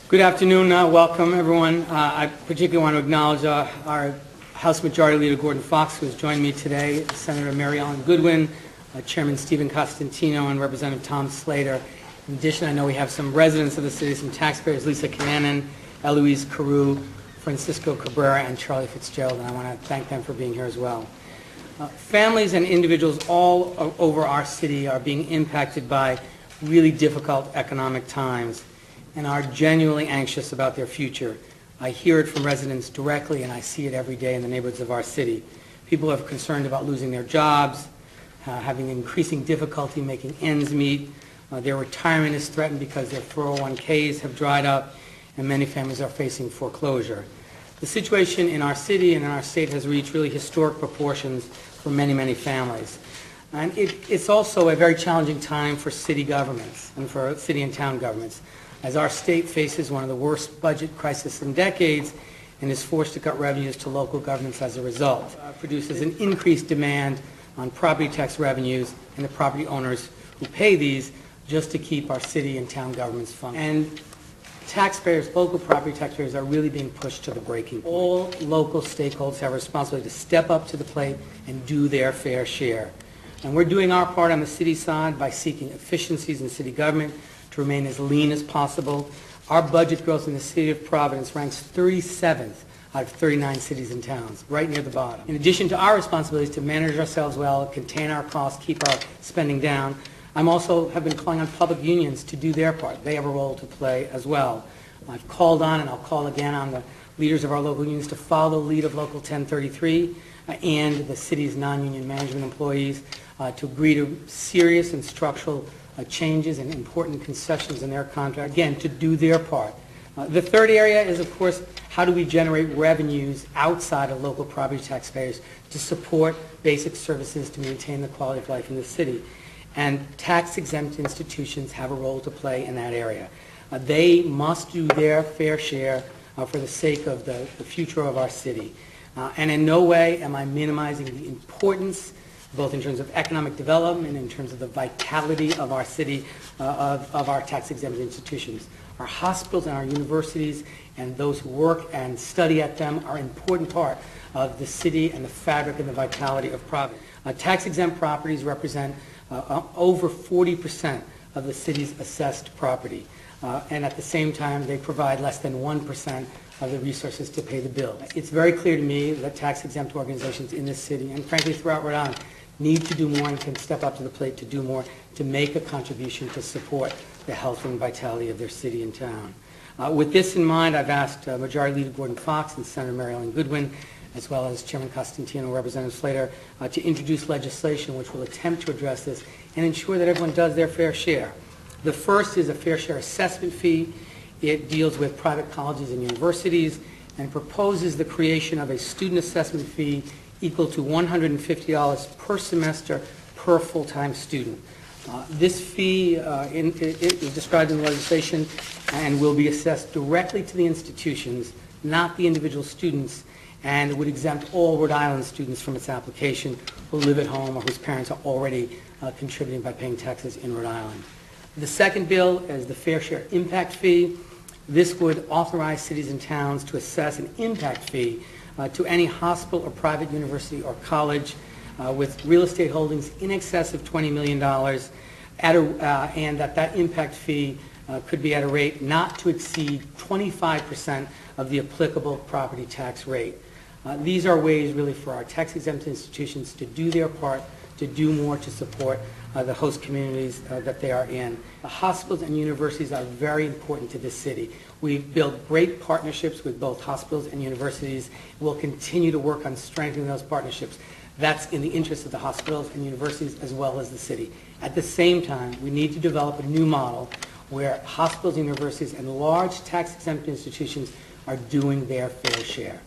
Good afternoon. Welcome, everyone. I particularly want to acknowledge our House Majority Leader Gordon Fox, who has joined me today, Senator Mary Ellen Goodwin, Chairman Stephen Costantino, and Representative Tom Slater. In addition, I know we have some residents of the city, some taxpayers, Lisa Cananan, Eloise Carew, Francisco Cabrera, and Charlie Fitzgerald, and I want to thank them for being here as well. Families and individuals all over our city are being impacted by really difficult economic times and are genuinely anxious about their future. I hear it from residents directly, and I see it every day in the neighborhoods of our city. People are concerned about losing their jobs, having increasing difficulty making ends meet. Their retirement is threatened because their 401ks have dried up, and many families are facing foreclosure. The situation in our city and in our state has reached really historic proportions for many, many families. And it's also a very challenging time for city governments and for city and town governments, as our state faces one of the worst budget crises in decades and is forced to cut revenues to local governments as a result. Produces an increased demand on property tax revenues and the property owners who pay these just to keep our city and town governments functioning. And taxpayers, local property taxpayers, are really being pushed to the breaking point. All local stakeholders have a responsibility to step up to the plate and do their fair share. And we're doing our part on the city side by seeking efficiencies in city government to remain as lean as possible. Our budget growth in the city of Providence ranks 37th out of 39 cities and towns, right near the bottom. In addition to our responsibilities to manage ourselves well, contain our costs, keep our spending down, I'm also have been calling on public unions to do their part. They have a role to play as well. I've called on, and I'll call again on the leaders of our local unions to follow the lead of Local 1033 and the city's non-union management employees to agree to serious and structural changes and important concessions in their contract, again, to do their part. The third area is, of course, how do we generate revenues outside of local property taxpayers to support basic services to maintain the quality of life in the city. And tax-exempt institutions have a role to play in that area. They must do their fair share for the sake of the future of our city. And in no way am I minimizing the importance, both in terms of economic development and in terms of the vitality of our city, of our tax-exempt institutions. Our hospitals and our universities and those who work and study at them are an important part of the city and the fabric and the vitality of Providence. Tax-exempt properties represent over 40% of the city's assessed property. And at the same time, they provide less than 1% of the resources to pay the bill. It's very clear to me that tax-exempt organizations in this city, and frankly throughout Rhode Island, need to do more and can step up to the plate to do more to make a contribution to support the health and vitality of their city and town. With this in mind, I've asked Majority Leader Gordon Fox and Senator Mary Ellen Goodwin, as well as Chairman Costantino and Representative Slater, to introduce legislation which will attempt to address this and ensure that everyone does their fair share. The first is a fair share assessment fee. It deals with private colleges and universities and proposes the creation of a student assessment fee equal to $150 per semester per full-time student. This fee is described in the legislation and will be assessed directly to the institutions, not the individual students, and it would exempt all Rhode Island students from its application who live at home or whose parents are already contributing by paying taxes in Rhode Island. The second bill is the Fair Share Impact Fee. This would authorize cities and towns to assess an impact fee to any hospital or private university or college with real estate holdings in excess of $20 million, and that impact fee could be at a rate not to exceed 25% of the applicable property tax rate. These are ways really for our tax-exempt institutions to do their part, to do more to support the host communities that they are in. The hospitals and universities are very important to this city. We've built great partnerships with both hospitals and universities. We'll continue to work on strengthening those partnerships. That's in the interest of the hospitals and universities as well as the city. At the same time, we need to develop a new model where hospitals, universities, and large tax-exempt institutions are doing their fair share.